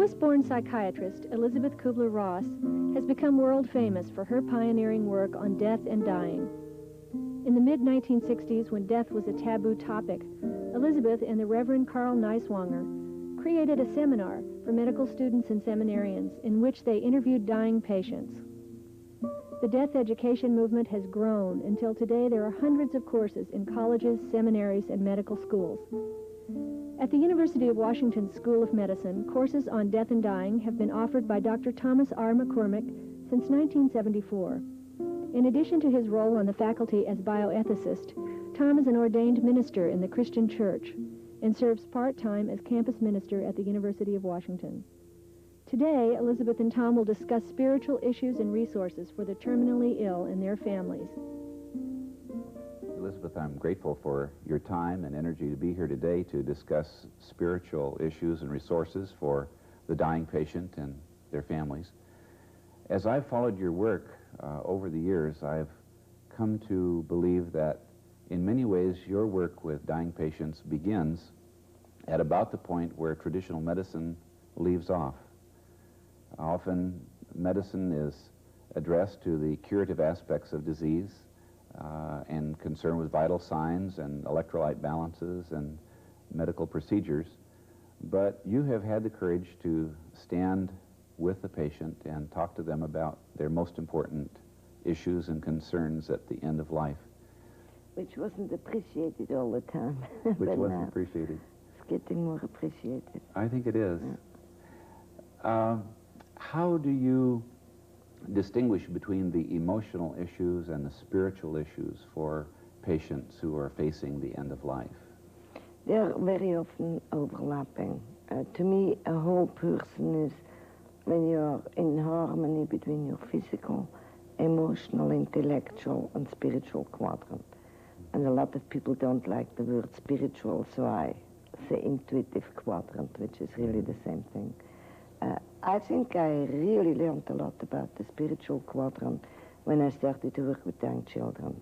Swiss-born psychiatrist Elisabeth Kübler Ross has become world famous for her pioneering work on death and dying. In the mid-1960s, when death was a taboo topic, Elisabeth and the Reverend Karl Neiswanger created a seminar for medical students and seminarians in which they interviewed dying patients. The death education movement has grown until today there are hundreds of courses in colleges, seminaries, and medical schools. At the University of Washington School of Medicine, courses on death and dying have been offered by Dr. Thomas R. McCormick since 1974. In addition to his role on the faculty as bioethicist, Tom is an ordained minister in the Christian Church and serves part-time as campus minister at the University of Washington. Today, Elisabeth and Tom will discuss spiritual issues and resources for the terminally ill and their families. Elisabeth, I'm grateful for your time and energy to be here today to discuss spiritual issues and resources for the dying patient and their families. As I've followed your work over the years, I've come to believe that in many ways your work with dying patients begins at about the point where traditional medicine leaves off. Often medicine is addressed to the curative aspects of disease and concerned with vital signs and electrolyte balances and medical procedures. But you have had the courage to stand with the patient and talk to them about their most important issues and concerns at the end of life. Which wasn't appreciated all the time. Which wasn't appreciated. It's getting more appreciated. I think it is. Yeah. How do you distinguish between the emotional issues and the spiritual issues for patients who are facing the end of life? They're very often overlapping. To me, a whole person is when you're in harmony between your physical, emotional, intellectual, and spiritual quadrant. And a lot of people don't like the word spiritual, so I say intuitive quadrant, which is really the same thing. I think I really learned a lot about the spiritual quadrant when I started to work with young children.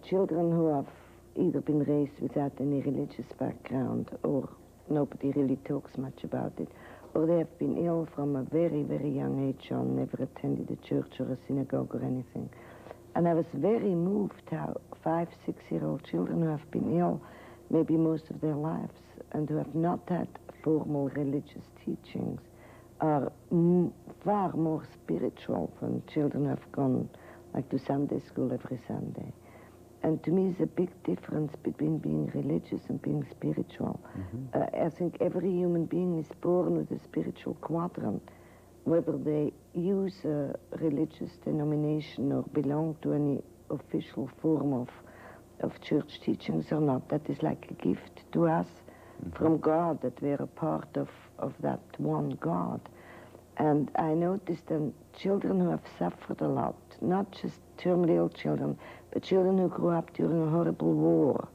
Children who have either been raised without any religious background, or nobody really talks much about it, or they have been ill from a very, very young age on, never attended a church or a synagogue or anything. And I was very moved how 5-, 6-year-old children who have been ill maybe most of their lives and who have not had formal religious teachings are far more spiritual than children who have gone like to Sunday school every Sunday. And to me, it's a big difference between being religious and being spiritual. I think every human being is born with a spiritual quadrant, whether they use a religious denomination or belong to any official form of church teachings or not. That is like a gift to us from God, that we're a part of that one God. And I noticed that children who have suffered a lot, not just terminally ill children, but children who grew up during a horrible war,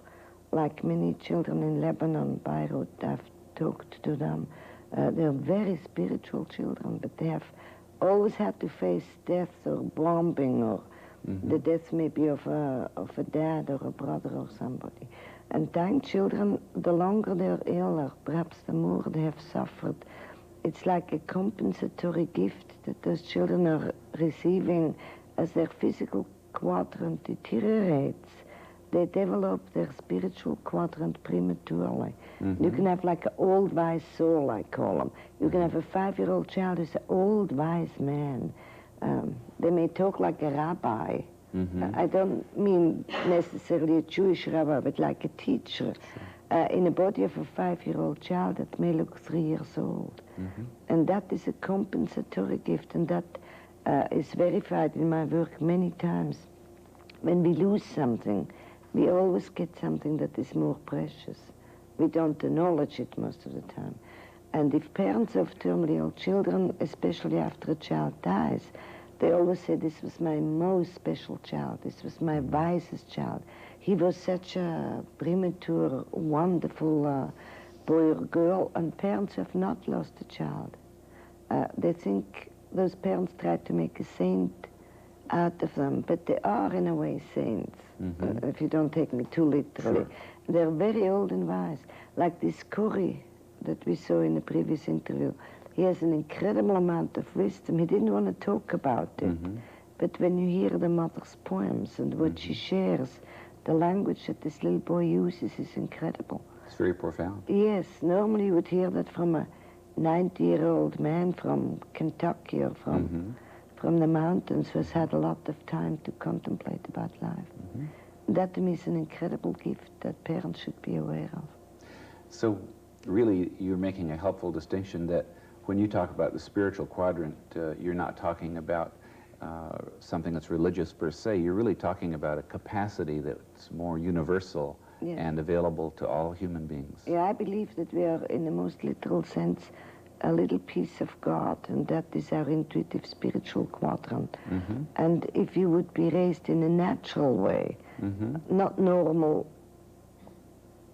like many children in Lebanon, Beirut, I've talked to them. They're very spiritual children, but they have always had to face death or bombing or the death maybe of a dad or a brother or somebody. And dying children, the longer they're ill, or perhaps the more they have suffered, it's like a compensatory gift that those children are receiving as their physical quadrant deteriorates. They develop their spiritual quadrant prematurely. You can have like an old wise soul, I call them. You can have a 5-year-old child who's an old wise man. They may talk like a rabbi. I don't mean necessarily a Jewish rabbi, but like a teacher in the body of a 5-year-old child that may look 3 years old. And that is a compensatory gift, and that is verified in my work many times. When we lose something, we always get something that is more precious. We don't acknowledge it most of the time. And if parents of terminally ill children, especially after a child dies, they always say, this was my most special child, this was my wisest child. He was such a premature, wonderful boy or girl, and parents have not lost a child. They think those parents try to make a saint out of them, but they are in a way saints, if you don't take me too literally. They're very old and wise, like this Corrie that we saw in the previous interview, he has an incredible amount of wisdom. He didn't want to talk about it. But when you hear the mother's poems and what she shares, the language that this little boy uses is incredible. It's very profound. Yes, normally you would hear that from a 90-year-old man from Kentucky or from the mountains who has had a lot of time to contemplate about life. That to me is an incredible gift that parents should be aware of. So really you're making a helpful distinction that when you talk about the spiritual quadrant, you're not talking about something that's religious per se. You're really talking about a capacity that's more universal and available to all human beings. Yeah, I believe that we are, in the most literal sense, a little piece of God, and that is our intuitive spiritual quadrant. And if you would be raised in a natural way, not normal,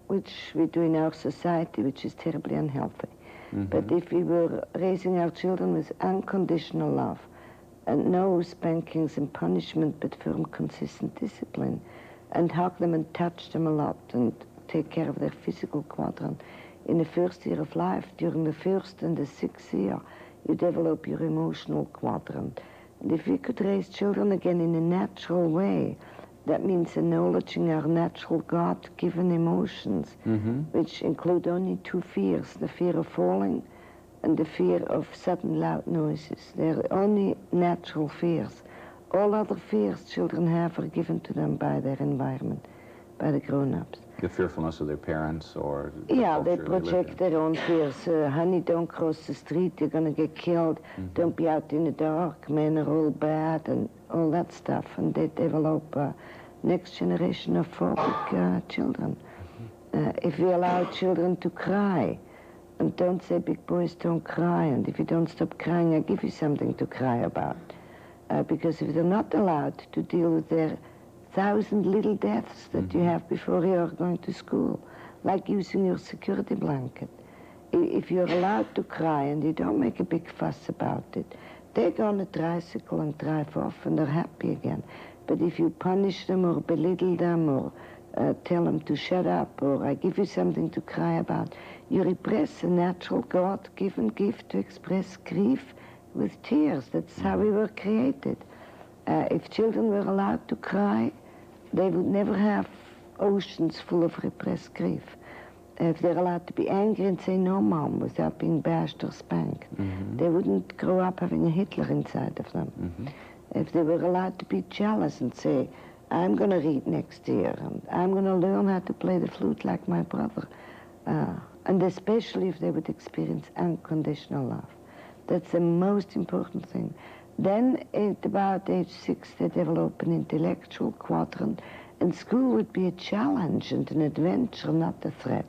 which we do in our society, which is terribly unhealthy, but if we were raising our children with unconditional love, and no spankings and punishment, but firm, consistent discipline, and hug them and touch them a lot and take care of their physical quadrant. In the first year of life, during the first and the 6th year, you develop your emotional quadrant. And if we could raise children again in a natural way, that means acknowledging our natural God-given emotions, which include only 2 fears, the fear of falling and the fear of sudden loud noises. They're only natural fears. All other fears children have are given to them by their environment, by the grown-ups. The fearfulness of their parents or the yeah, they culture project their own fears. Honey, don't cross the street, you're going to get killed. Don't be out in the dark, men are all bad, and all that stuff. And they develop next generation of phobic children. If we allow children to cry, and don't say, big boys don't cry, and if you don't stop crying, I give you something to cry about. Because if they're not allowed to deal with their 1,000 little deaths that you have before you are going to school, like using your security blanket. If you're allowed to cry and you don't make a big fuss about it, they go on a tricycle and drive off and they're happy again. But if you punish them or belittle them or tell them to shut up or I give you something to cry about, you repress a natural God-given gift to express grief with tears. That's how we were created. If children were allowed to cry, they would never have oceans full of repressed grief. If they're allowed to be angry and say no, Mom, without being bashed or spanked, they wouldn't grow up having a Hitler inside of them. If they were allowed to be jealous and say, I'm going to read next year, and I'm going to learn how to play the flute like my brother, and especially if they would experience unconditional love. That's the most important thing. Then at about age 6, they develop an intellectual quadrant, and school would be a challenge and an adventure, not a threat.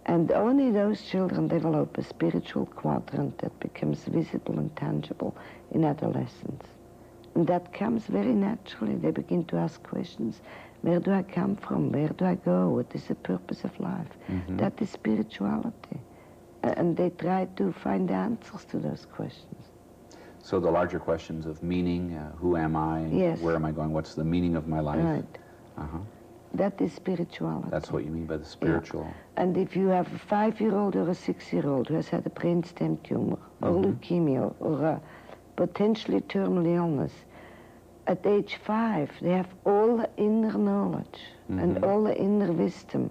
And only those children develop a spiritual quadrant that becomes visible and tangible in adolescence. And that comes very naturally. They begin to ask questions. Where do I come from? Where do I go? What is the purpose of life? That is spirituality. And they try to find answers to those questions. So the larger questions of meaning, who am I, where am I going, what's the meaning of my life? Right. That is spirituality. That's what you mean by the spiritual. Yeah. And if you have a 5-year-old or a 6-year-old who has had a brainstem tumor or leukemia or a potentially terminal illness, at age 5 they have all the inner knowledge and all the inner wisdom.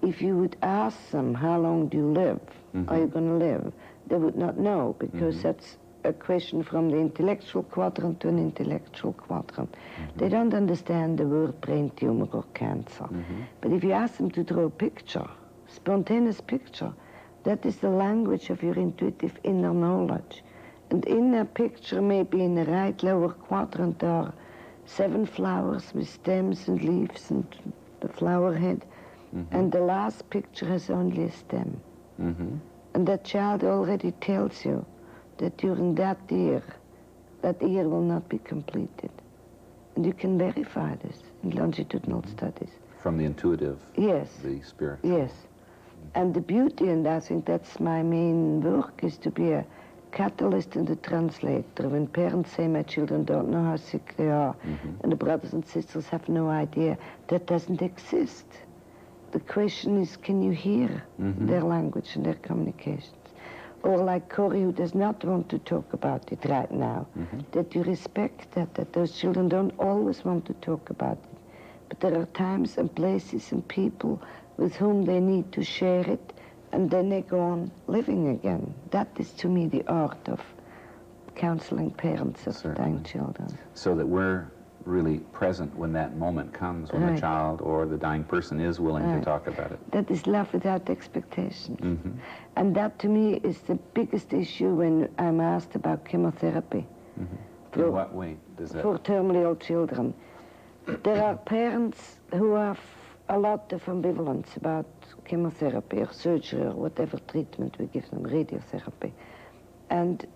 If you would ask them, how long do you live? Are you going to live? They would not know, because that's a question from the intellectual quadrant to an intellectual quadrant. They don't understand the word brain tumor or cancer. But if you ask them to draw a picture, spontaneous picture, that is the language of your intuitive inner knowledge. And in a picture, maybe in the right lower quadrant, there are 7 flowers with stems and leaves and the flower head. And the last picture has only a stem. And that child already tells you that during that year will not be completed. And you can verify this in longitudinal studies. From the intuitive, the spirit. Yes. And the beauty, and I think that's my main work, is to be a catalyst and a translator. When parents say my children don't know how sick they are, and the brothers and sisters have no idea, that doesn't exist. The question is, can you hear their language and their communications? Or like Corey, who does not want to talk about it right now, that you respect that those children don't always want to talk about it. But there are times and places and people with whom they need to share it, and then they go on living again. That is, to me, the art of counseling parents of dying children. So that we're really present when that moment comes, when the child or the dying person is willing to talk about it. That is love without expectations. And that, to me, is the biggest issue when I'm asked about chemotherapy. In what way does that? For terminally ill children. There are parents who have a lot of ambivalence about chemotherapy or surgery or whatever treatment we give them, radiotherapy. And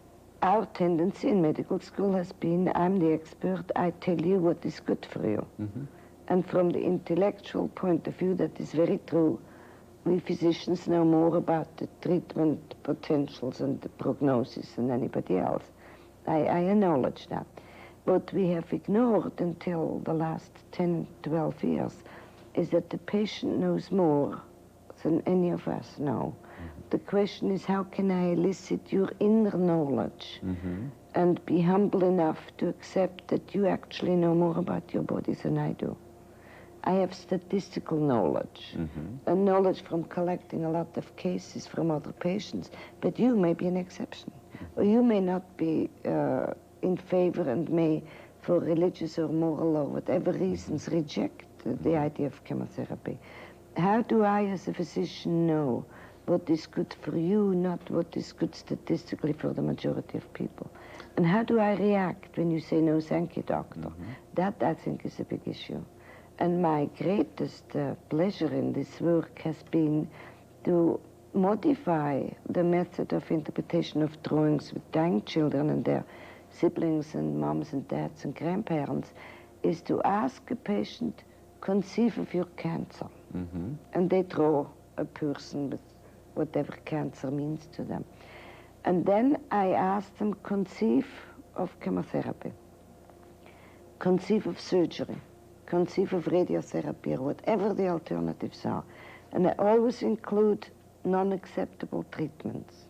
our tendency in medical school has been, I'm the expert, I tell you what is good for you. And from the intellectual point of view, that is very true. We physicians know more about the treatment potentials and the prognosis than anybody else. I acknowledge that. What we have ignored until the last 10, 12 years is that the patient knows more than any of us know. The question is, how can I elicit your inner knowledge and be humble enough to accept that you actually know more about your body than I do? I have statistical knowledge, and knowledge from collecting a lot of cases from other patients, but you may be an exception. Or you may not be in favor and may, for religious or moral or whatever reasons, reject the idea of chemotherapy. How do I, as a physician, know what is good for you, not what is good statistically for the majority of people? And how do I react when you say, no, thank you, doctor? That, I think, is a big issue. And my greatest pleasure in this work has been to modify the method of interpretation of drawings with dying children and their siblings and moms and dads and grandparents, is to ask a patient, conceive of your cancer. And they draw a person with whatever cancer means to them. And then I ask them, conceive of chemotherapy, conceive of surgery, conceive of radiotherapy, or whatever the alternatives are. And I always include non-acceptable treatments.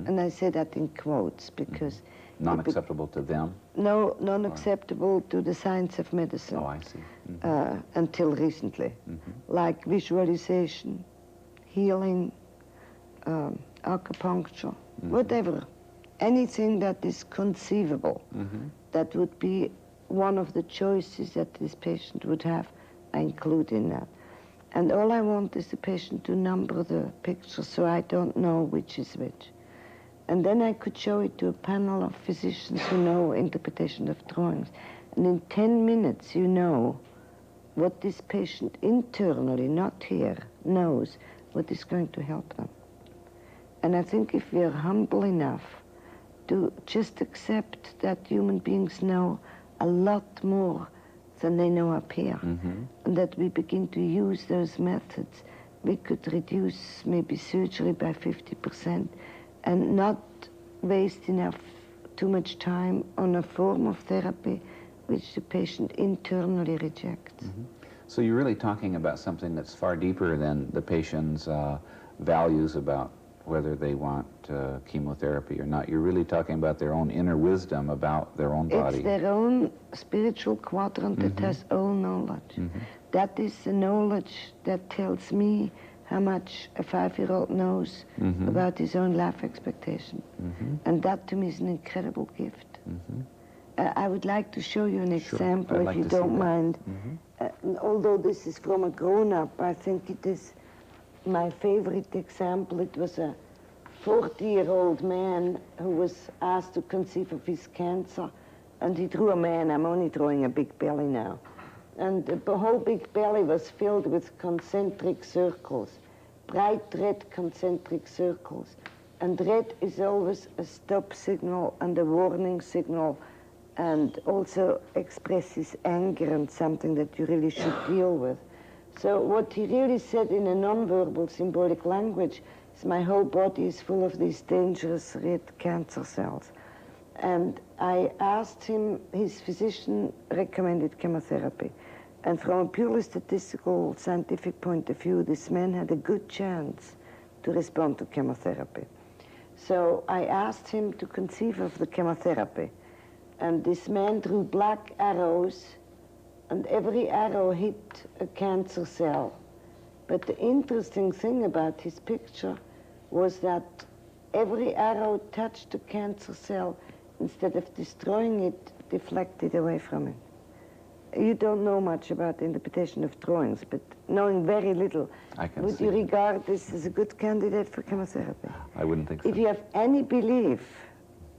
And I say that in quotes because... Non-acceptable to them? No, non-acceptable to the science of medicine. Oh, I see. Until recently. Like visualization, healing, acupuncture, whatever. Anything that is conceivable, that would be one of the choices that this patient would have, I include in that. And all I want is the patient to number the pictures so I don't know which is which. And then I could show it to a panel of physicians who know interpretation of drawings. And in 10 minutes, you know what this patient internally, not here, knows what is going to help them. And I think if we are humble enough to just accept that human beings know a lot more than they know up here, and that we begin to use those methods, we could reduce maybe surgery by 50%, and not waste too much time on a form of therapy which the patient internally rejects. So you're really talking about something that's far deeper than the patient's values about whether they want chemotherapy or not. You're really talking about their own inner wisdom about their own body. It's their own spiritual quadrant that has all knowledge. That is the knowledge that tells me how much a 5-year-old knows about his own life expectation. And that, to me, is an incredible gift. I would like to show you an example, if you don't mind. Although this is from a grown-up, I think it is my favorite example. It was a 40-year-old man who was asked to conceive of his cancer, and he drew a man. I'm only drawing a big belly now. And the whole big belly was filled with concentric circles, bright red concentric circles. And red is always a stop signal and a warning signal, and also expresses anger and something that you really should deal with. So what he really said in a non-verbal symbolic language is, my whole body is full of these dangerous red cancer cells. And I asked him, his physician recommended chemotherapy. And from a purely statistical, scientific point of view, this man had a good chance to respond to chemotherapy. So I asked him to conceive of the chemotherapy. And this man drew black arrows, and every arrow hit a cancer cell. But the interesting thing about his picture was that every arrow touched the cancer cell. Instead of destroying it, deflected away from it. You don't know much about the interpretation of drawings, but knowing very little, would you regard this as a good candidate for chemotherapy? I wouldn't think so. If you have any belief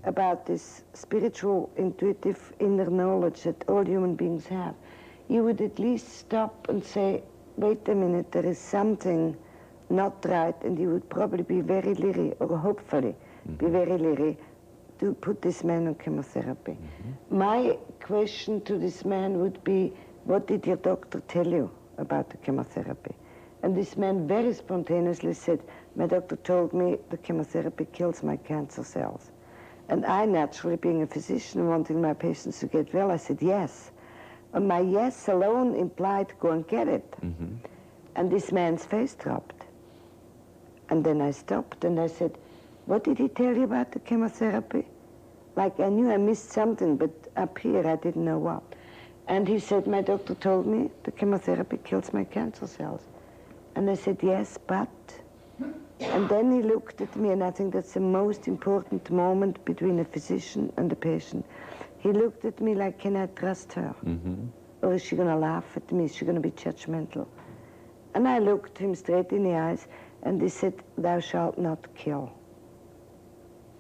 about this spiritual, intuitive inner knowledge that all human beings have, you would at least stop and say, wait a minute, there is something not right, and you would probably be very leery, or hopefully be very leery, to put this man on chemotherapy. My question to this man would be, what did your doctor tell you about the chemotherapy? And this man very spontaneously said, my doctor told me the chemotherapy kills my cancer cells. And I, naturally being a physician, wanting my patients to get well, I said yes. And my yes alone implied go and get it. And this man's face dropped. And then I stopped and I said, what did he tell you about the chemotherapy? Like I knew I missed something, but up here I didn't know what. And he said, my doctor told me the chemotherapy kills my cancer cells. And I said, yes, but. And then he looked at me, and I think that's the most important moment between a physician and a patient. He looked at me like, can I trust her? Or is she going to laugh at me? Is she going to be judgmental? And I looked him straight in the eyes, and he said, thou shalt not kill.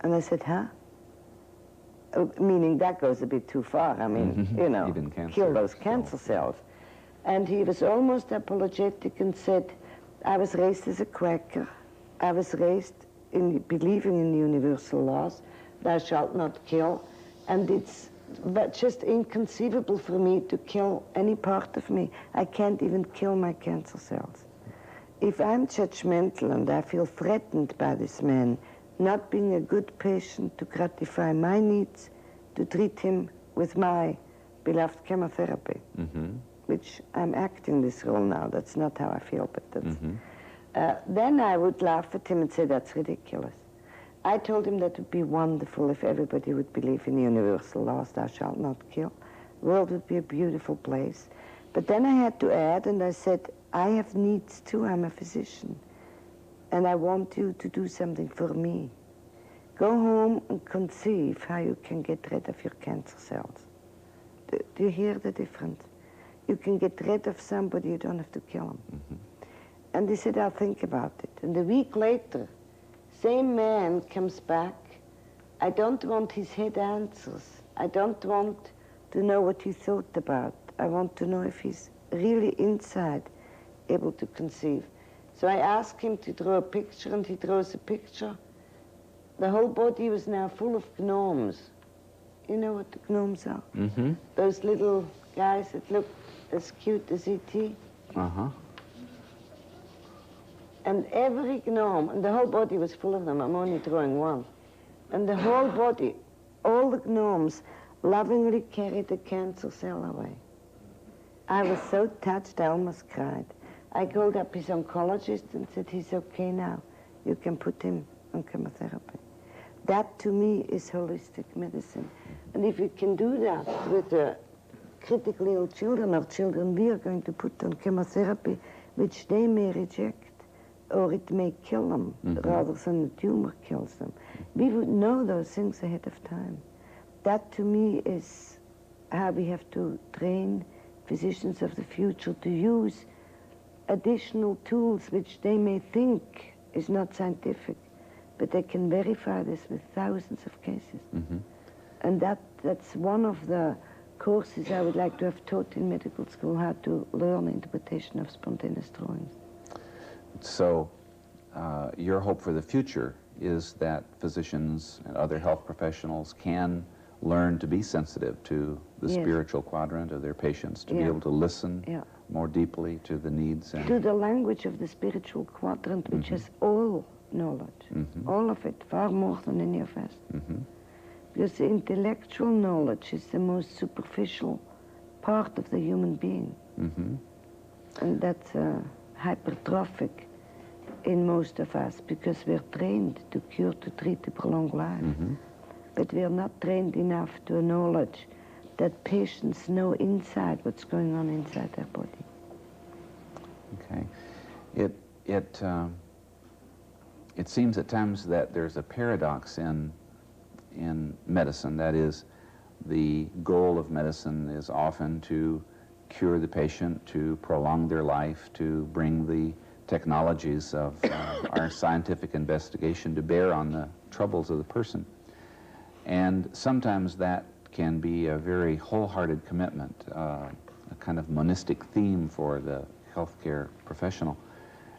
And I said, huh? Meaning that goes a bit too far. I mean, you know, kill those cancer cells. And he was almost apologetic and said, I was raised as a Quaker. I was raised in believing in the universal laws, thou shalt not kill. And it's just inconceivable for me to kill any part of me. I can't even kill my cancer cells. If I'm judgmental and I feel threatened by this man, not being a good patient to gratify my needs, to treat him with my beloved chemotherapy, which I'm acting this role now. That's not how I feel, but that's... then I would laugh at him and say, that's ridiculous. I told him that would be wonderful if everybody would believe in the universal laws, thou shalt not kill. The world would be a beautiful place. But then I had to add, and I said, I have needs too, I'm a physician. And I want you to do something for me. Go home and conceive how you can get rid of your cancer cells. Do you hear the difference? You can get rid of somebody, you don't have to kill them. And he said, I'll think about it. And a week later, same man comes back. I don't want his head answers. I don't want to know what he thought about. I want to know if he's really inside able to conceive. So I asked him to draw a picture, and he draws a picture. The whole body was now full of gnomes. You know what the gnomes are? Those little guys that look as cute as E.T. And every gnome, and the whole body was full of them, I'm only drawing one. And the whole body, all the gnomes, lovingly carried the cancer cell away. I was so touched, I almost cried. I called up his oncologist and said, he's okay now. You can put him on chemotherapy. That, to me, is holistic medicine. And if you can do that with the critically ill children or children we are going to put on chemotherapy, which they may reject, or it may kill them, rather than the tumor kills them. We would know those things ahead of time. That, to me, is how we have to train physicians of the future to use additional tools which they may think is not scientific, but they can verify this with thousands of cases. And that's one of the courses I would like to have taught in medical school, how to learn interpretation of spontaneous drawings. So your hope for the future is that physicians and other health professionals can learn to be sensitive to the spiritual quadrant of their patients, to be able to listen more deeply to the needs. And to the language of the spiritual quadrant, which has all knowledge, all of it, far more than any of us. Because the intellectual knowledge is the most superficial part of the human being. And that's hypertrophic in most of us, because we're trained to cure, to treat, to prolong life. But we're not trained enough to acknowledge that patients know inside what's going on inside their body. Okay. It seems at times that there's a paradox in medicine. That is, the goal of medicine is often to cure the patient, to prolong their life, to bring the technologies of our scientific investigation to bear on the troubles of the person. And sometimes that can be a very wholehearted commitment, a kind of monistic theme for the healthcare professional.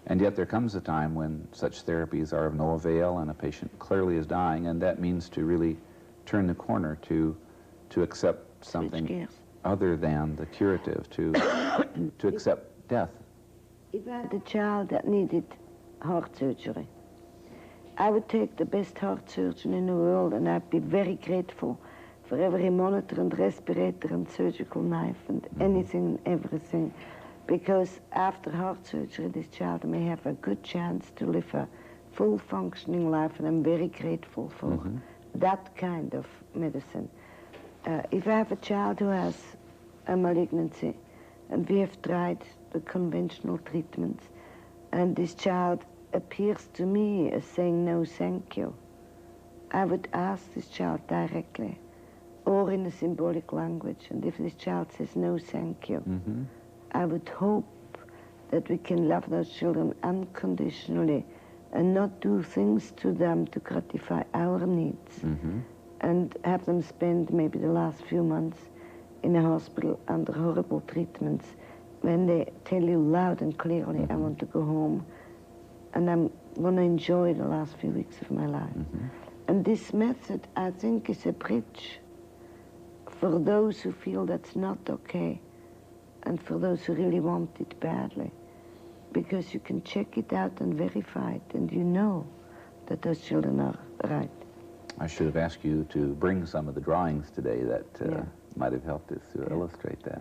And yet there comes a time when such therapies are of no avail and a patient clearly is dying, and that means to really turn the corner, to accept something other than the curative, to accept death. If I had a child that needed heart surgery, I would take the best heart surgeon in the world, and I'd be very grateful for every monitor and respirator and surgical knife and anything and everything. Because after heart surgery, this child may have a good chance to live a full functioning life, and I'm very grateful for that kind of medicine. If I have a child who has a malignancy, and we have tried the conventional treatments, and this child appears to me as saying no thank you, I would ask this child directly, or in a symbolic language, and if this child says no thank you, I would hope that we can love those children unconditionally and not do things to them to gratify our needs, and have them spend maybe the last few months in a hospital under horrible treatments when they tell you loud and clearly, I want to go home and I want to enjoy the last few weeks of my life. And this method, I think, is a bridge for those who feel that's not okay, and for those who really want it badly, because you can check it out and verify it, and you know that those children are right. I should have asked you to bring some of the drawings today that might have helped us to illustrate that.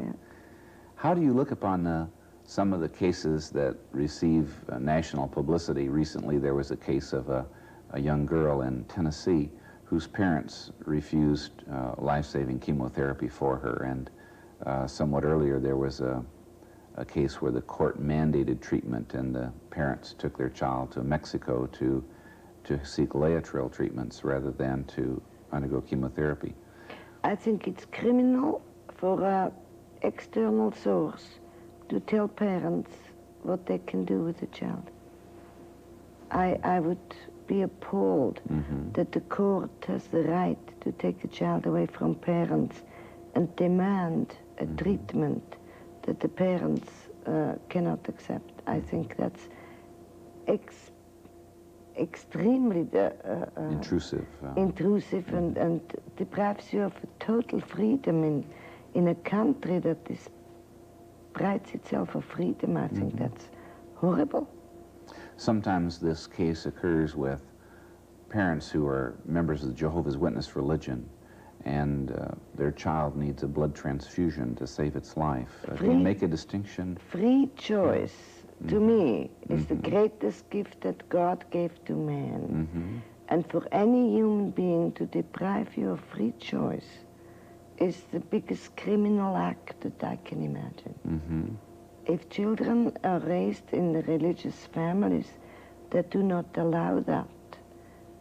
How do you look upon some of the cases that receive national publicity? Recently there was a case of a young girl in Tennessee whose parents refused life-saving chemotherapy for her, and somewhat earlier there was a case where the court mandated treatment, and the parents took their child to Mexico to seek Laetrile treatments rather than to undergo chemotherapy. I think it's criminal for an external source to tell parents what they can do with the child. I would be appalled that the court has the right to take a child away from parents and demand a treatment that the parents cannot accept. I think that's extremely intrusive and deprives you of total freedom in a country that prides itself of freedom. I think that's horrible. Sometimes this case occurs with parents who are members of the Jehovah's Witness religion, and their child needs a blood transfusion to save its life. Do you make a distinction? Free choice, to me, is the greatest gift that God gave to man. And for any human being to deprive you of free choice is the biggest criminal act that I can imagine. If children are raised in the religious families that do not allow that,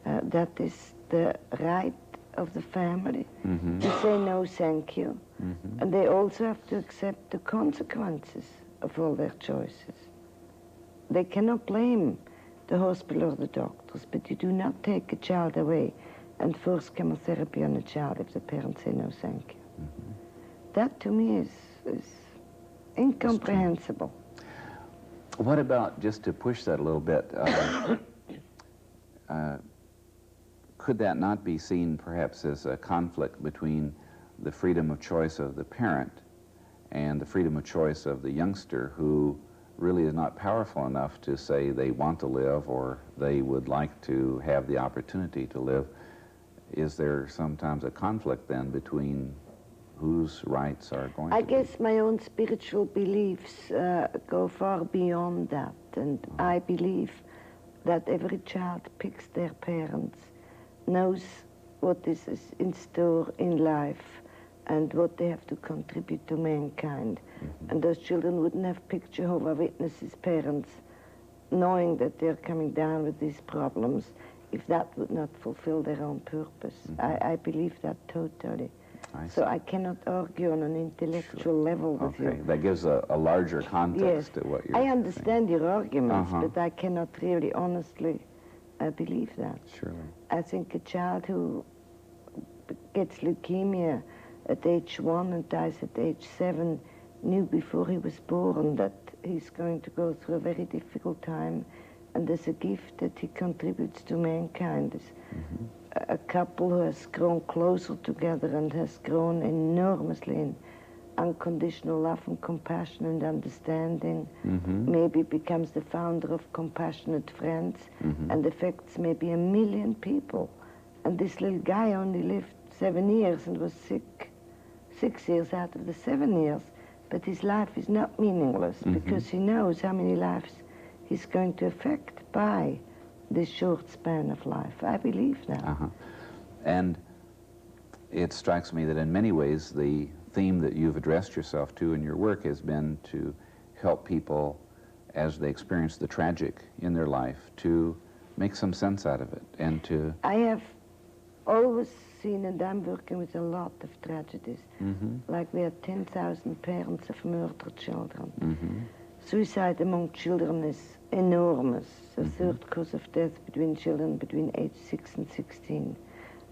that is the right of the family to say no thank you. And they also have to accept the consequences of all their choices. They cannot blame the hospital or the doctors, but you do not take a child away and force chemotherapy on a child if the parents say no thank you. That to me is incomprehensible. What about, just to push that a little bit, could that not be seen perhaps as a conflict between the freedom of choice of the parent and the freedom of choice of the youngster, who really is not powerful enough to say they want to live or they would like to have the opportunity to live? Is there sometimes a conflict then between whose rights are going I to guess my own spiritual beliefs go far beyond that, and I believe that every child picks their parents, knows what is in store in life, and what they have to contribute to mankind. And those children wouldn't have picked Jehovah's Witnesses' parents, knowing that they're coming down with these problems, if that would not fulfill their own purpose. I believe that totally. So I cannot argue on an intellectual level with you. That gives a larger context to what you're I understand saying. your arguments, but I cannot really honestly believe that. Surely. I think a child who gets leukemia at age 1 and dies at age 7 knew before he was born that he's going to go through a very difficult time, and there's a gift that he contributes to mankind. A couple who has grown closer together and has grown enormously in unconditional love and compassion and understanding, maybe becomes the founder of Compassionate Friends and affects maybe 1 million people. And this little guy only lived 7 years and was sick 6 years out of the 7 years, but his life is not meaningless because he knows how many lives he's going to affect by this short span of life. I believe that. And it strikes me that in many ways the theme that you've addressed yourself to in your work has been to help people as they experience the tragic in their life to make some sense out of it and to... I have always seen, and I'm working with a lot of tragedies, like we had 10,000 parents of murdered children. Suicide among children is enormous, the third cause of death between children between age 6 and 16.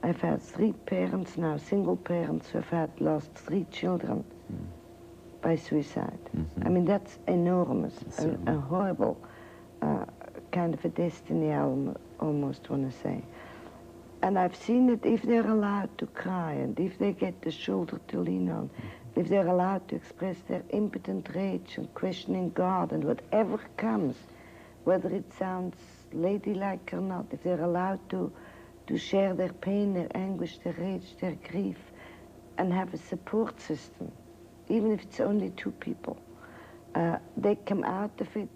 I've had 3 parents now, single parents, who have had lost 3 children by suicide. I mean, that's enormous, a horrible kind of a destiny, I almost want to say. And I've seen it if they're allowed to cry, and if they get the shoulder to lean on, if they're allowed to express their impotent rage and questioning God and whatever comes, whether it sounds ladylike or not, if they're allowed to share their pain, their anguish, their rage, their grief, and have a support system, even if it's only 2 people, they come out of it.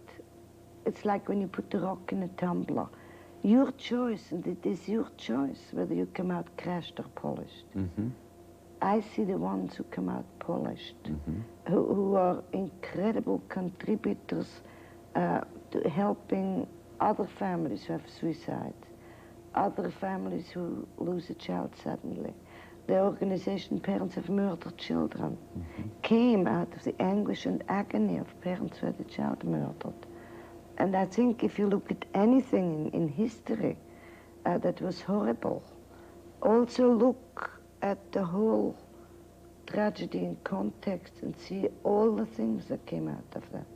It's like when you put the rock in a tumbler. Your choice, and it is your choice whether you come out crashed or polished. I see the ones who come out polished, who are incredible contributors to helping other families who have suicide, other families who lose a child suddenly. The organization Parents of Murdered Children came out of the anguish and agony of parents who had a child murdered. And I think if you look at anything in history that was horrible, also look at the whole tragedy in context and see all the things that came out of that.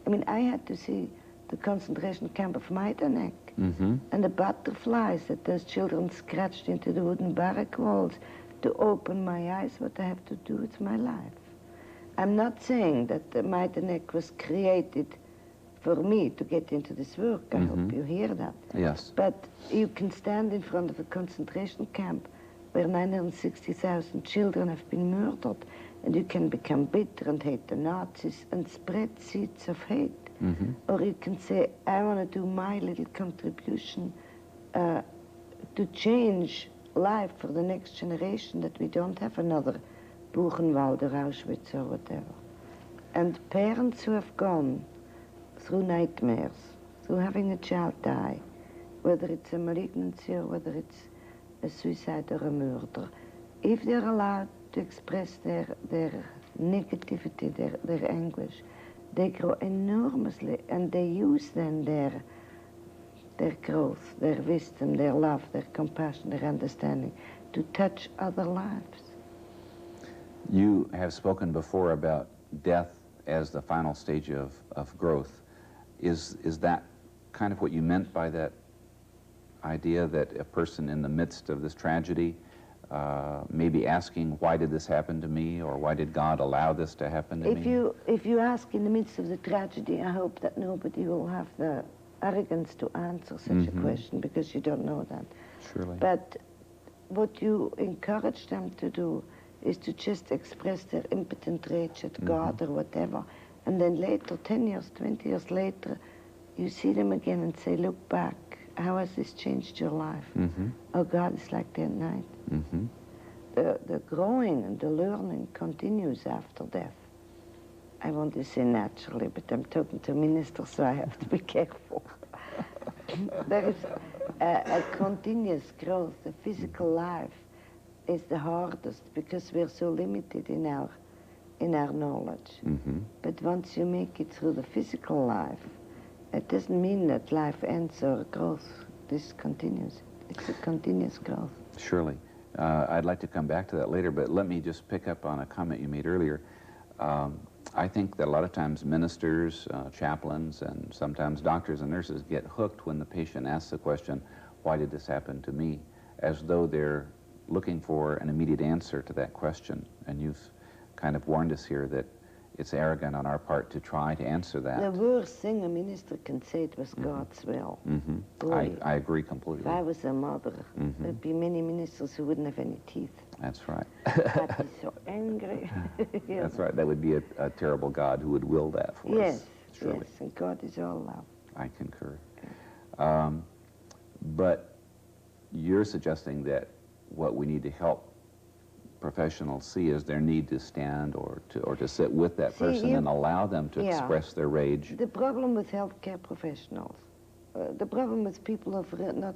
I mean, I had to see the concentration camp of Majdanek and the butterflies that those children scratched into the wooden barrack walls to open my eyes what I have to do with my life. I'm not saying that the Majdanek was created for me to get into this work. I hope you hear that. Yes. But you can stand in front of a concentration camp where 960,000 children have been murdered, and you can become bitter and hate the Nazis and spread seeds of hate. Or you can say, I want to do my little contribution to change life for the next generation, that we don't have another Buchenwald or Auschwitz or whatever. And parents who have gone through nightmares, through having a child die, whether it's a malignancy or whether it's a suicide or a murder, if they're allowed to express their negativity, their anguish, they grow enormously, and they use then their growth, their wisdom, their love, their compassion, their understanding to touch other lives. You have spoken before about death as the final stage of growth. Is that kind of what you meant by that idea, that a person in the midst of this tragedy may be asking, why did this happen to me, or why did God allow this to happen to me? If you ask in the midst of the tragedy, I hope that nobody will have the arrogance to answer such a question, because you don't know that. Surely. But what you encourage them to do is to just express their impotent rage at God or whatever. And then later, 10 years, 20 years later, you see them again and say, look back, how has this changed your life? Oh, God is like that at night. The growing and the learning continues after death. I want to say naturally, but I'm talking to ministers, so I have to be careful. There is a continuous growth. The physical life is the hardest because we're so limited in our knowledge. But once you make it through the physical life, it doesn't mean that life ends or growth. This continues. It's a continuous growth. Surely. I'd like to come back to that later, but let me just pick up on a comment you made earlier. I think that a lot of times ministers, chaplains, and sometimes doctors and nurses get hooked when the patient asks the question, why did this happen to me? As though they're looking for an immediate answer to that question. And you've kind of warned us here that it's arrogant on our part to try to answer that. The worst thing a minister can say, it was God's will. Boy, I agree completely. if I was a mother, there'd be many ministers who wouldn't have any teeth. That's right. I'd be so angry. That's right. That would be a terrible God who would will that for Yes, us. Surely. yes, and God is all love. I concur. But you're suggesting that what we need to help professionals see is their need to stand or to sit with that person and allow them to express their rage. The problem with healthcare professionals, the problem with people who have not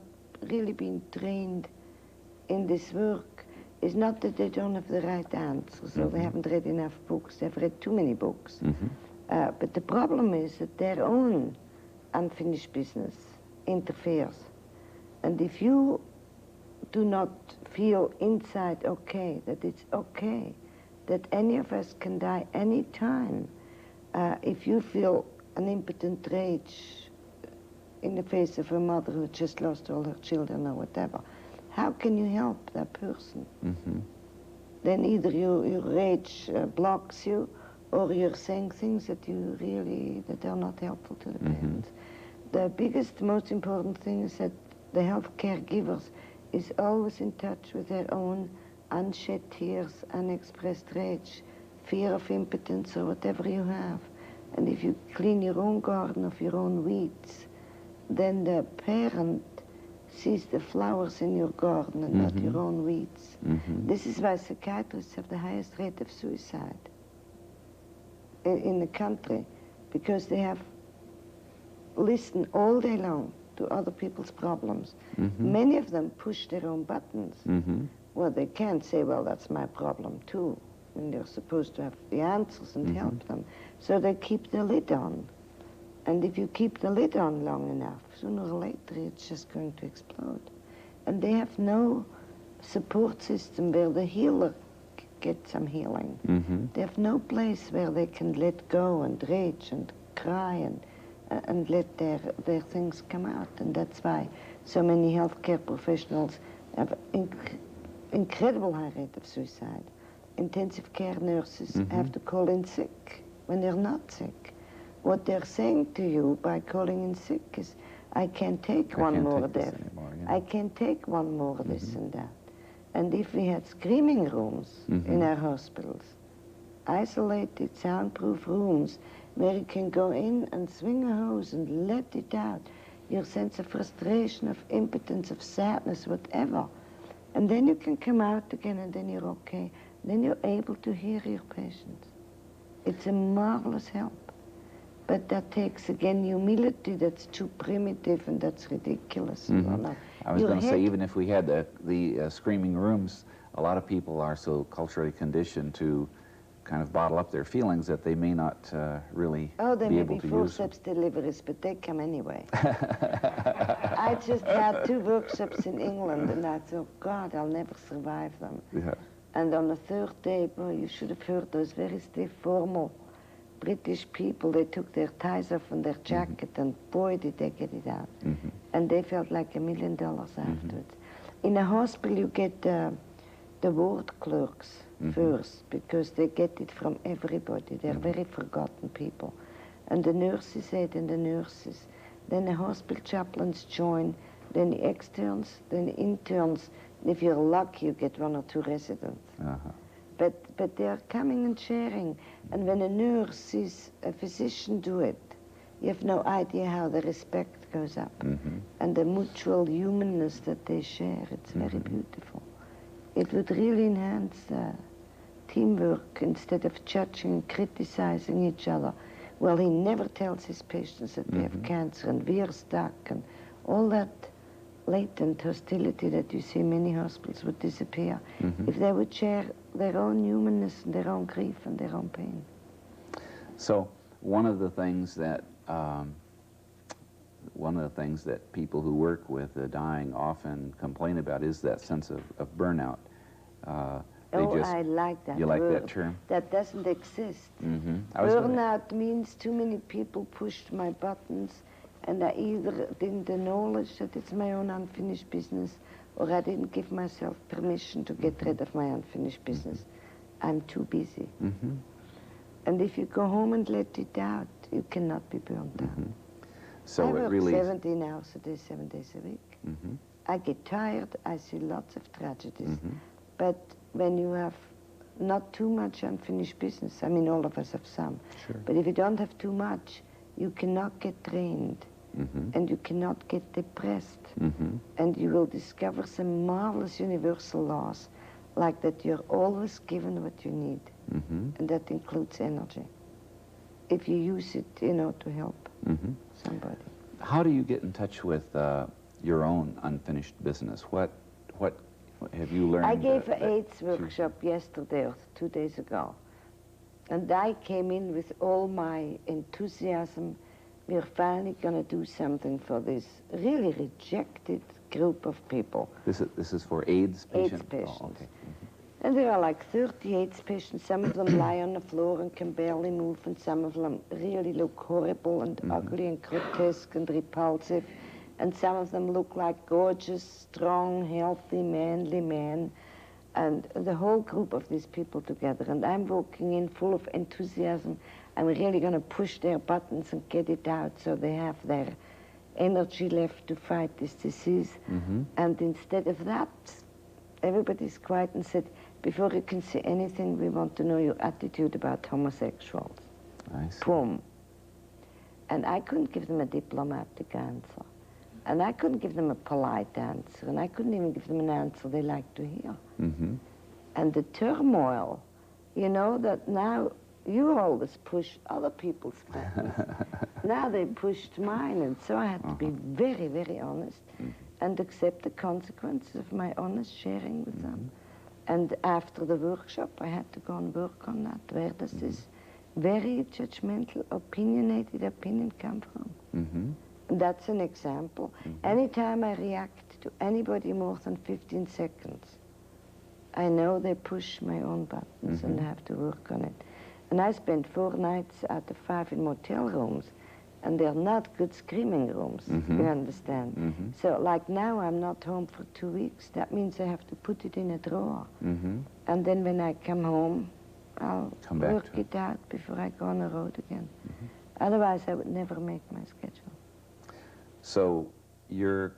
really been trained in this work is not that they don't have the right answers or they haven't read enough books, they've read too many books. But the problem is that their own unfinished business interferes. And if you do not feel inside okay, that it's okay, that any of us can die any time, if you feel an impotent rage in the face of a mother who just lost all her children or whatever, how can you help that person? Then either your rage blocks you, or you're saying things that that are not helpful to the parents. The biggest, most important thing is that the health caregivers is always in touch with their own unshed tears, unexpressed rage, fear of impotence or whatever you have. And if you clean your own garden of your own weeds, then the parent sees the flowers in your garden and not your own weeds. This is why psychiatrists have the highest rate of suicide in the country, because they have listened all day long to other people's problems. Many of them push their own buttons. Well, they can't say, well, that's my problem too. And they're supposed to have the answers and help them. So they keep the lid on. And if you keep the lid on long enough, sooner or later it's just going to explode. And they have no support system where the healer gets some healing. They have no place where they can let go and rage and cry and let their things come out. And that's why so many healthcare professionals have incredible high rate of suicide. Intensive care nurses have to call in sick when they're not sick. What they're saying to you by calling in sick is, I can't take one more death. I can't take one more this and that. And if we had screaming rooms in our hospitals, isolated, soundproof rooms, where you can go in and swing a hose and let it out, your sense of frustration, of impotence, of sadness, whatever. And then you can come out again and then you're okay. Then you're able to hear your patients. It's a marvelous help. But that takes, again, humility that's too primitive and that's ridiculous. I was going to say, even if we had the screaming rooms, a lot of people are so culturally conditioned to kind of bottle up their feelings that they may not really Oh, they be may able be to use them. forceps deliveries, but they come anyway. I just had 2 workshops in England, and I thought, God, I'll never survive them. And on the 3rd day, boy, you should have heard those very stiff, formal British people. They took their ties off on their jacket, and boy, did they get it out. And they felt like $1 million afterwards. In a hospital, you get the ward clerks first, because they get it from everybody. They're very forgotten people. And the nurses aid and the nurses. Then the hospital chaplains join, then the externs, then the interns. And if you're lucky, you get 1 or 2 residents. But they are coming and sharing. And when a nurse sees a physician do it, you have no idea how the respect goes up. And the mutual humanness that they share, it's very beautiful. It would really enhance teamwork instead of judging and criticizing each other. Well, he never tells his patients that they have cancer and we are stuck, and all that latent hostility that you see in many hospitals would disappear if they would share their own humanness and their own grief and their own pain. So one of the things that people who work with the dying often complain about is that sense of burnout. I like that You like word. that term? That doesn't exist. Burnout means too many people pushed my buttons, and I either didn't acknowledge that it's my own unfinished business, or I didn't give myself permission to get rid of my unfinished business. I'm too busy. And if you go home and let it out, you cannot be burnt out. So I it work really 17 hours a day, 7 days a week. I get tired, I see lots of tragedies. But when you have not too much unfinished business, I mean, all of us have some, but if you don't have too much, you cannot get drained, and you cannot get depressed, and you will discover some marvelous universal laws, like that you're always given what you need, and that includes energy, if you use it, you know, to help somebody. How do you get in touch with your own unfinished business? What have you learned? I gave an AIDS workshop yesterday or 2 days ago, and I came in with all my enthusiasm. We're finally going to do something for this really rejected group of people. This is for AIDS patients? AIDS patients. Oh, okay. And there are like 30 AIDS patients. Some of them lie on the floor and can barely move, and some of them really look horrible and ugly and grotesque and repulsive. And some of them look like gorgeous, strong, healthy, manly men. And the whole group of these people together. And I'm walking in full of enthusiasm. I'm really going to push their buttons and get it out so they have their energy left to fight this disease. And instead of that, everybody's quiet and said, before you can say anything, we want to know your attitude about homosexuals. I see. Boom. And I couldn't give them a diplomatic answer. And I couldn't give them a polite answer. And I couldn't even give them an answer they like to hear. And the turmoil, you know, that now you always push other people's buttons. Now they pushed mine, and so I had to be very, very honest and accept the consequences of my honest sharing with them. And after the workshop, I had to go and work on that. Where does this very judgmental, opinionated opinion come from? And that's an example. Anytime I react to anybody more than 15 seconds, I know they push my own buttons and I have to work on it. And I spent 4 nights out of 5 in motel rooms, and they're not good screaming rooms, you understand? So like now I'm not home for 2 weeks. That means I have to put it in a drawer. And then when I come home, I'll work it out before I go on the road again. Otherwise I would never make my schedule. So you're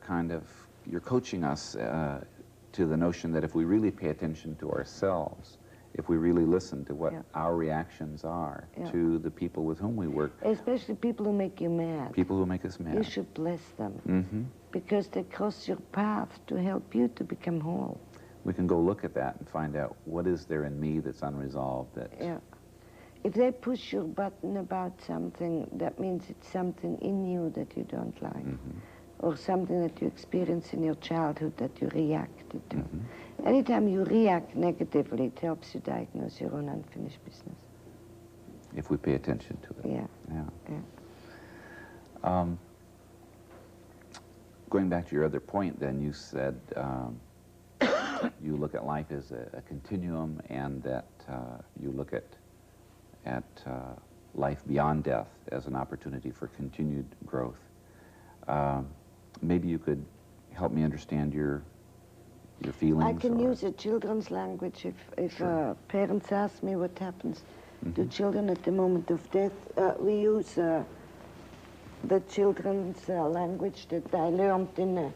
coaching us to the notion that if we really pay attention to ourselves, if we really listen to what our reactions are to the people with whom we work. Especially people who make you mad. People who make us mad. You should bless them. Because they cross your path to help you to become whole. We can go look at that and find out what is there in me that's unresolved. If they push your button about something, that means it's something in you that you don't like. Or something that you experienced in your childhood that you reacted to. Anytime you react negatively, it helps you diagnose your own unfinished business. If we pay attention to it. Going back to your other point, then, you said you look at life as a continuum, and that you look at life beyond death as an opportunity for continued growth. Maybe you could help me understand your feelings. I can use a children's language if parents ask me what happens to children at the moment of death. We use the children's language that I learned in a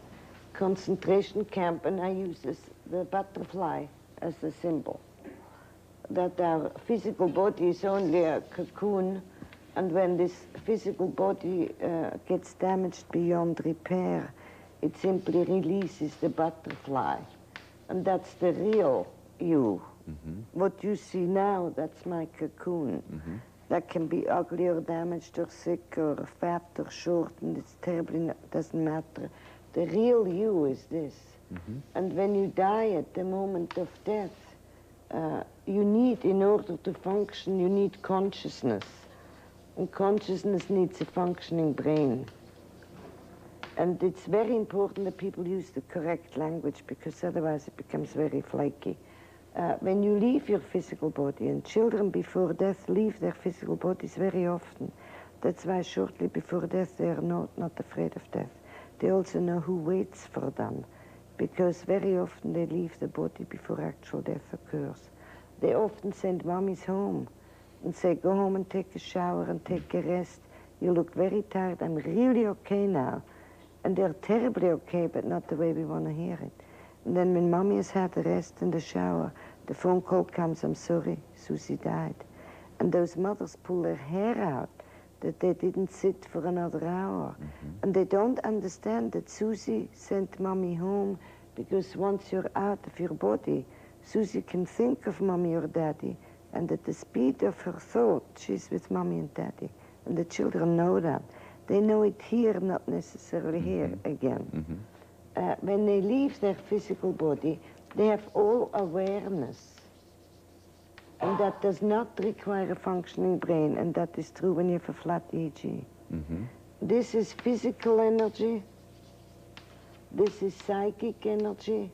concentration camp, and I use the butterfly as a symbol. that our physical body is only a cocoon, and when this physical body gets damaged beyond repair, it simply releases the butterfly. And that's the real you. What you see now, that's my cocoon. That can be ugly or damaged or sick or fat or short, and it's terribly, doesn't matter. The real you is this. And when you die at the moment of death, you need, in order to function, you need consciousness. And consciousness needs a functioning brain. And it's very important that people use the correct language, because otherwise it becomes very flaky. When you leave your physical body, and children before death leave their physical bodies very often, that's why shortly before death they are not afraid of death. They also know who waits for them, because very often they leave the body before actual death occurs. They often send mummies home and say, go home and take a shower and take a rest. You look very tired. I'm really okay now. And they're terribly okay, but not the way we want to hear it. And then when mommy has had a rest and a shower, the phone call comes, I'm sorry, Susie died. And those mothers pull their hair out that they didn't sit for another hour. And they don't understand that Susie sent mommy home, because once you're out of your body, Susie can think of mommy or daddy, and at the speed of her thought, she's with mommy and daddy. And the children know that. They know it here, not necessarily here again. When they leave their physical body, they have all awareness. And that does not require a functioning brain, and that is true when you have a flat EEG. This is physical energy, this is psychic energy,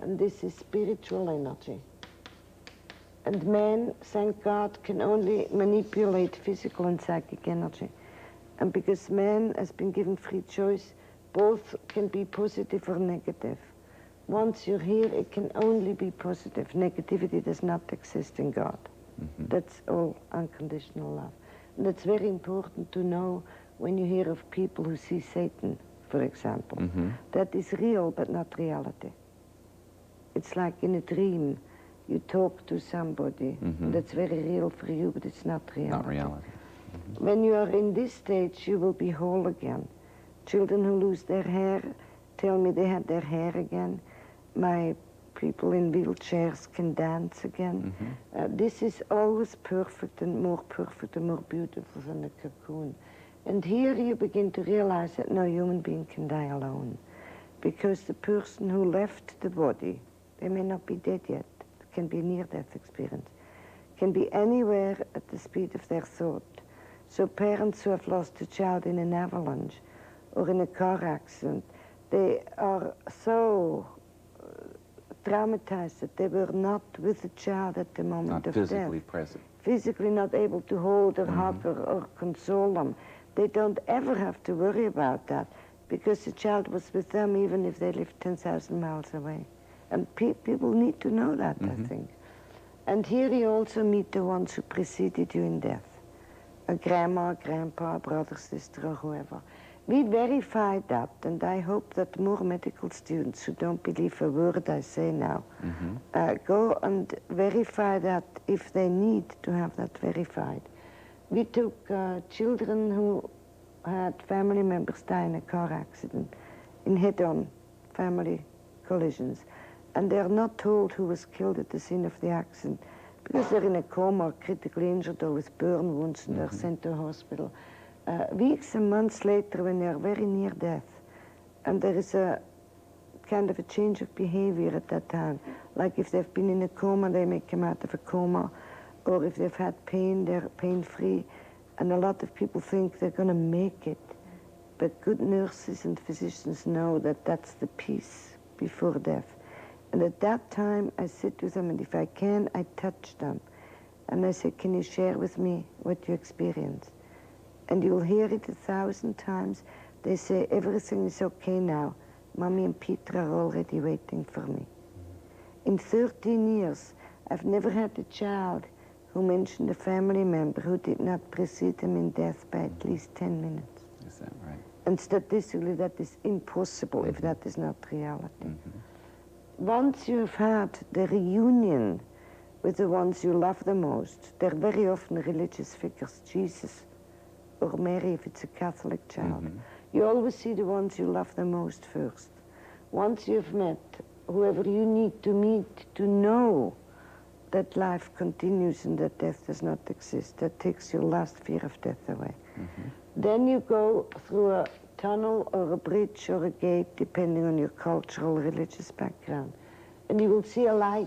and this is spiritual energy. And man, thank God, can only manipulate physical and psychic energy. And because man has been given free choice, both can be positive or negative. Once you're here, it can only be positive. Negativity does not exist in God. That's all unconditional love. And that's very important to know when you hear of people who see Satan, for example. That is real, but not reality. It's like in a dream. You talk to somebody, that's very real for you, but it's not reality. Not reality. When you are in this stage, you will be whole again. Children who lose their hair tell me they had their hair again. My people in wheelchairs can dance again. This is always perfect and more beautiful than a cocoon. And here you begin to realize that no human being can die alone. Because the person who left the body, they may not be dead yet, it can be a near-death experience, can be anywhere at the speed of their thought. So parents who have lost a child in an avalanche or in a car accident, they are so traumatized that they were not with the child at the moment of death. Not physically present. Physically not able to hold or hug or console them. They don't ever have to worry about that, because the child was with them even if they lived 10,000 miles away. And people need to know that, I think. And here you also meet the ones who preceded you in death. A grandma, grandpa, brother, sister, or whoever. We verify that, and I hope that more medical students who don't believe a word I say now go and verify that if they need to have that verified. We took children who had family members die in a car accident, in head-on family collisions, and they're not told who was killed at the scene of the accident, because they're in a coma, critically injured, or with burn wounds, and they're sent to a hospital. Weeks and months later, when they are very near death, and there is a kind of a change of behavior at that time, like if they've been in a coma, they may come out of a coma, or if they've had pain, they're pain-free, and a lot of people think they're going to make it, but good nurses and physicians know that that's the peace before death. And at that time, I sit with them, and if I can, I touch them. And I say, can you share with me what you experienced? And you'll hear it 1,000 times. They say, everything is okay now. Mommy and Peter are already waiting for me. In 13 years, I've never had a child who mentioned a family member who did not precede them in death by at least 10 minutes. Is that right? And statistically, that is impossible if that is not reality. Once you have had the reunion with the ones you love the most. They're very often religious figures, Jesus or Mary if it's a Catholic child. You always see the ones you love the most first. Once you've met whoever you need to meet to know that life continues and that death does not exist, that takes your last fear of death away. Then you go through a tunnel or a bridge or a gate, depending on your cultural, religious background, and you will see a light.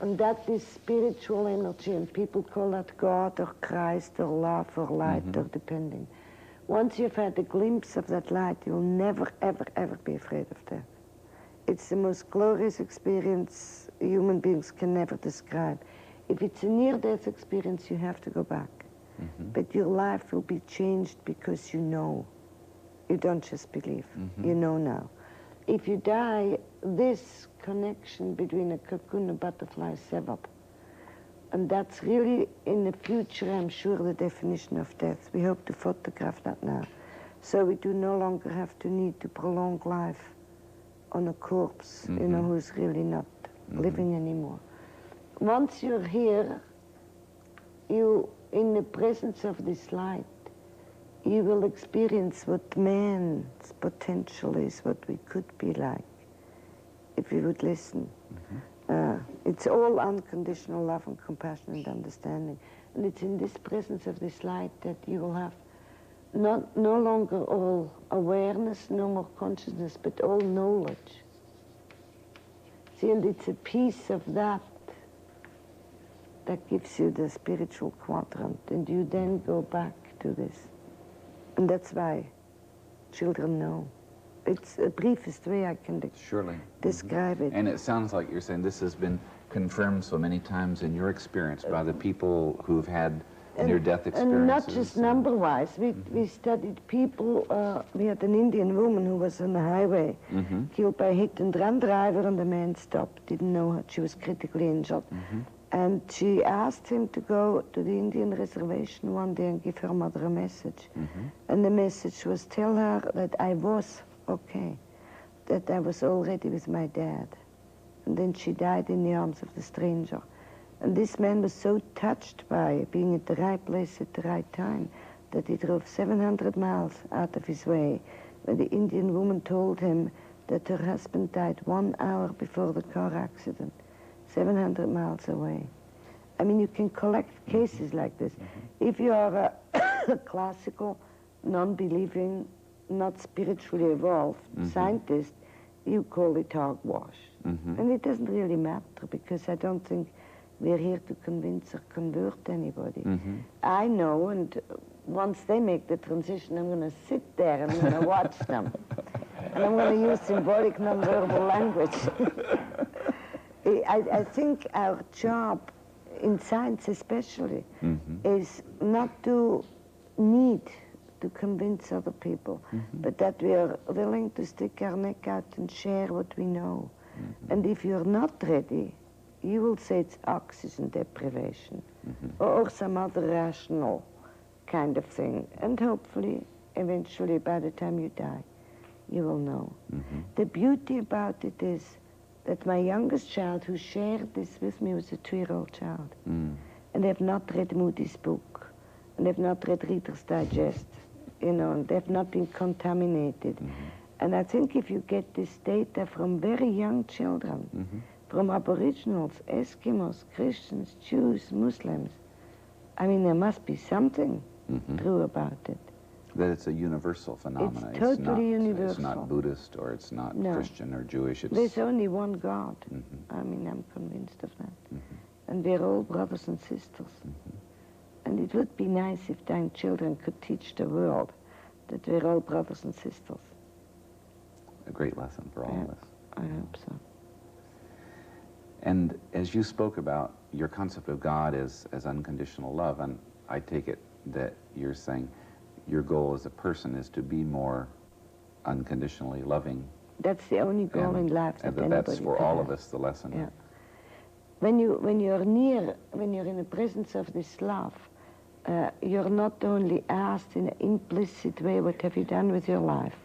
And that is spiritual energy, and people call that God or Christ or love or light or depending. Once you've had a glimpse of that light, you'll never, ever, ever be afraid of death. It's the most glorious experience human beings can never describe. If it's a near-death experience, you have to go back. But your life will be changed because you know. You don't just believe. You know now. If you die, this connection between a cocoon and butterfly is severed. And that's really, in the future, I'm sure, the definition of death. We hope to photograph that now. So we do no longer have to need to prolong life on a corpse, you know, who's really not living anymore. Once you're here, you, in the presence of this light, you will experience what man's potential is, what we could be like, if we would listen. It's all unconditional love and compassion and understanding. And it's in this presence of this light that you will have no longer all awareness, no more consciousness, but all knowledge. See, and it's a piece of that that gives you the spiritual quadrant, and you then go back to this. And that's why children know. It's the briefest way I can describe it. And it sounds like you're saying this has been confirmed so many times in your experience by the people who've had near-death experiences. And not just number-wise. We studied people. We had an Indian woman who was on the highway, killed by a hit-and-run driver, and the man stopped, didn't know her. She was critically injured. And she asked him to go to the Indian reservation one day and give her mother a message. And the message was, tell her that I was okay, that I was already with my dad. And then she died in the arms of the stranger. And this man was so touched by being at the right place at the right time that he drove 700 miles out of his way when the Indian woman told him that her husband died 1 hour before the car accident, 700 miles away. I mean, you can collect cases like this. If you are a classical, non-believing, not spiritually evolved scientist, you call it hogwash. And it doesn't really matter, because I don't think we're here to convince or convert anybody. I know, and once they make the transition, I'm going to sit there and I'm going to watch them. And I'm going to use symbolic non-verbal language. I think our job, in science especially, is not to need to convince other people, but that we are willing to stick our neck out and share what we know. And if you're not ready, you will say it's oxygen deprivation or some other rational kind of thing. And hopefully, eventually, by the time you die, you will know. The beauty about it is that my youngest child, who shared this with me, was a 2-year-old child. And they've not read Moody's book, and they've not read Reader's Digest, you know, and they've not been contaminated. And I think if you get this data from very young children, from Aboriginals, Eskimos, Christians, Jews, Muslims, I mean, there must be something true about it. That it's a universal phenomenon. It's totally universal. It's not Buddhist, or it's not Christian or Jewish. There's only one God. I mean, I'm convinced of that. And we're all brothers and sisters. And it would be nice if young children could teach the world that we're all brothers and sisters. A great lesson for all of us. I hope so. And as you spoke about your concept of God as unconditional love, and I take it that you're saying your goal as a person is to be more unconditionally loving. That's the only goal in life that anybody that's for all of us the lesson. Yeah. When you're in the presence of this love, you're not only asked in an implicit way, what have you done with your life,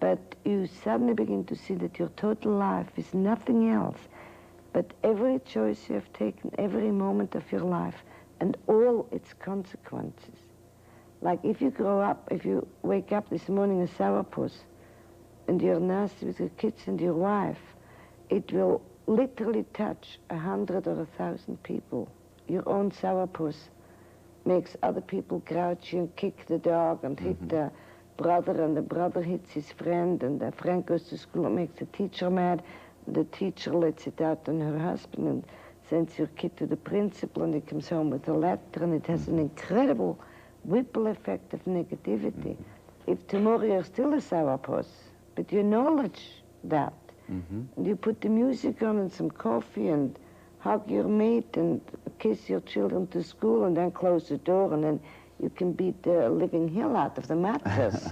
but you suddenly begin to see that your total life is nothing else but every choice you have taken, every moment of your life, and all its consequences. Like if you grow up, if you wake up this morning a sourpuss, and you're nasty with your kids and your wife, it will literally touch 100 or 1,000 people. Your own sourpuss makes other people grouchy and kick the dog and hit the brother, and the brother hits his friend, and the friend goes to school and makes the teacher mad. The teacher lets it out on her husband and sends your kid to the principal, and he comes home with a letter, and it has an incredible ripple effect of negativity. If tomorrow you're still a sourpuss, but you acknowledge that, and you put the music on and some coffee and hug your mate and kiss your children to school and then close the door, and then you can beat the living hell out of the mattress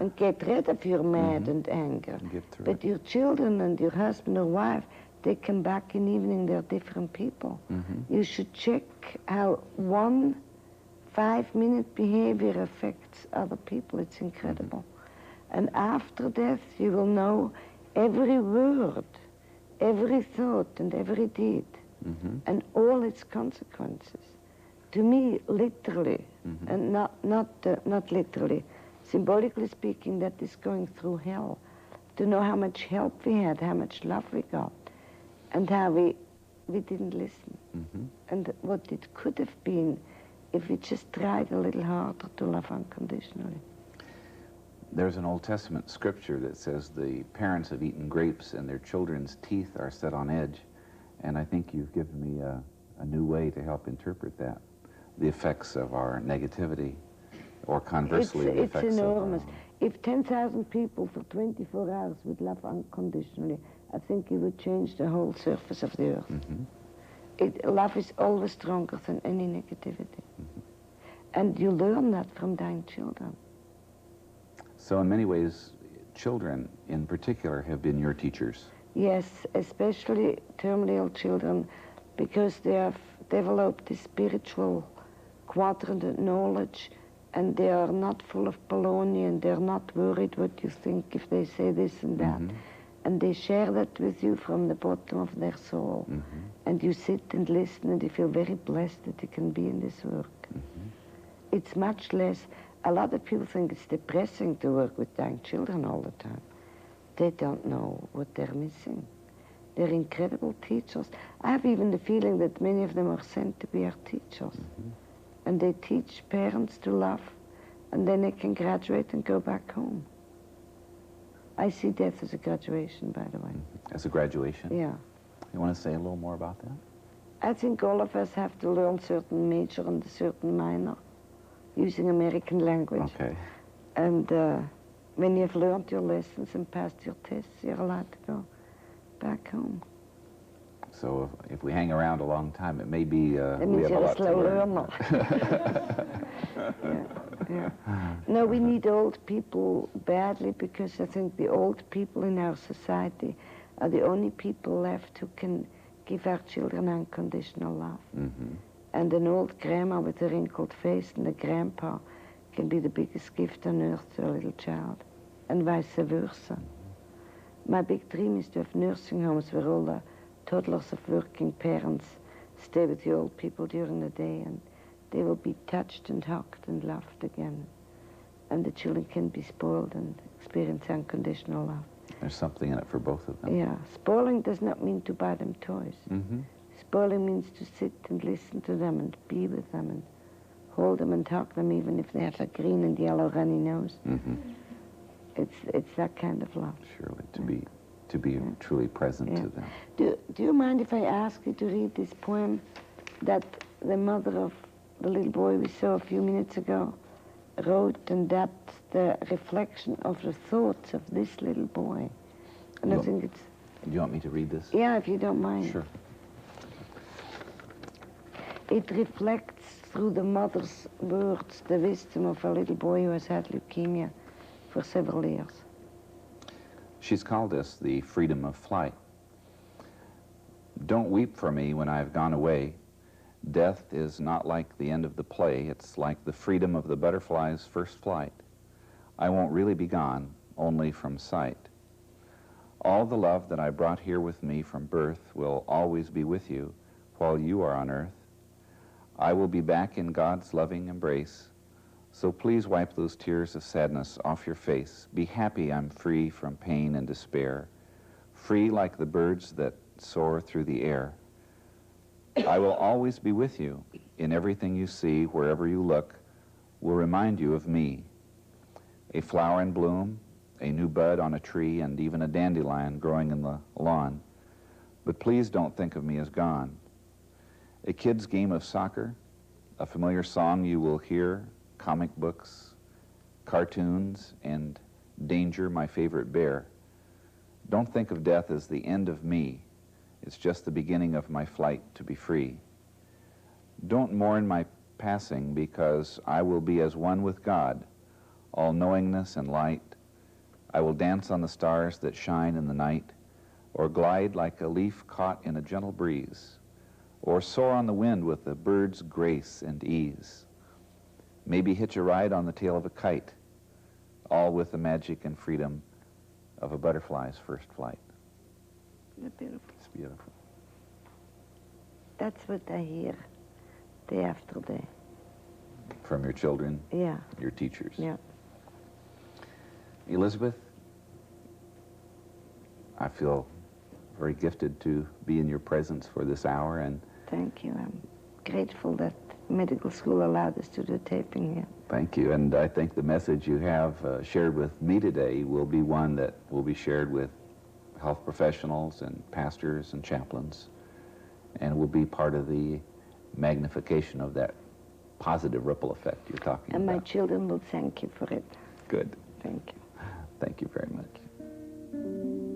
and get rid of your mad and anger. But your children and your husband or wife, they come back in the evening, they're different people. You should check how 1 5-minute behavior affects other people. It's incredible. And after death, you will know every word, every thought, and every deed, and all its consequences. To me, literally, and not literally, symbolically speaking, that is going through hell. To know how much help we had, how much love we got, and how we didn't listen, and what it could have been if we just tried a little harder to love unconditionally. There's an Old Testament scripture that says the parents have eaten grapes and their children's teeth are set on edge, and I think you've given me a new way to help interpret that, the effects of our negativity, or conversely, the effects it's enormous. of If 10,000 people for 24 hours would love unconditionally, I think it would change the whole surface of the earth. Love is always stronger than any negativity. And you learn that from dying children. So in many ways, children in particular have been your teachers. Yes, especially terminally ill children, because they have developed this spiritual quadrant knowledge, and they are not full of baloney, and they're not worried what you think if they say this and that. And they share that with you from the bottom of their soul. And you sit and listen, and you feel very blessed that you can be in this work. It's much less. A lot of people think it's depressing to work with dying children all the time. They don't know what they're missing. They're incredible teachers. I have even the feeling that many of them are sent to be our teachers. And they teach parents to love, and then they can graduate and go back home. I see death as a graduation, by the way. As a graduation? Yeah. You want to say a little more about that? I think all of us have to learn certain major and a certain minor using American language. Okay. And when you've learned your lessons and passed your tests, you're allowed to go back home. So if we hang around a long time, it may be That we means have a you're a lot to slow learn. learner. No, we need old people badly, because I think the old people in our society are the only people left who can give our children unconditional love. And an old grandma with a wrinkled face and a grandpa can be the biggest gift on earth to a little child, and vice versa. My big dream is to have nursing homes where all the toddlers of working parents stay with the old people during the day, and they will be touched and hugged and loved again. And the children can be spoiled and experience unconditional love. There's something in it for both of them. Yeah, spoiling does not mean to buy them toys. Spoiling means to sit and listen to them and be with them and hold them and hug them, even if they have a green and yellow runny nose. It's that kind of love. Surely, to be truly present to them. Do you mind if I ask you to read this poem that the mother of the little boy we saw a few minutes ago wrote, and that's the reflection of the thoughts of this little boy? And I think it's... Do you want me to read this? Yeah, if you don't mind. Sure. It reflects through the mother's words the wisdom of a little boy who has had leukemia for several years. She's called this the freedom of flight. Don't weep for me when I've gone away. Death is not like the end of the play. It's like the freedom of the butterfly's first flight. I won't really be gone, only from sight. All the love that I brought here with me from birth will always be with you while you are on earth. I will be back in God's loving embrace, so please wipe those tears of sadness off your face. Be happy I'm free from pain and despair, free like the birds that soar through the air. I will always be with you in everything you see, wherever you look, will remind you of me. A flower in bloom, a new bud on a tree, and even a dandelion growing in the lawn. But please don't think of me as gone. A kid's game of soccer, a familiar song you will hear, comic books, cartoons, and Danger, my favorite bear. Don't think of death as the end of me. It's just the beginning of my flight to be free. Don't mourn my passing, because I will be as one with God, all knowingness and light. I will dance on the stars that shine in the night, or glide like a leaf caught in a gentle breeze, or soar on the wind with a bird's grace and ease. Maybe hitch a ride on the tail of a kite, all with the magic and freedom of a butterfly's first flight. That's beautiful. It's beautiful. That's what I hear day after day. From your children, Yeah. your teachers. Yeah. Elisabeth, I feel very gifted to be in your presence for this hour, and Thank you. I'm grateful that medical school allowed us to do taping here. thank you. And I think the message you have shared with me today will be one that will be shared with health professionals and pastors and chaplains, and will be part of the magnification of that positive ripple effect you're talking And about. my children will thank you for it. Good. Thank you. Thank you very much.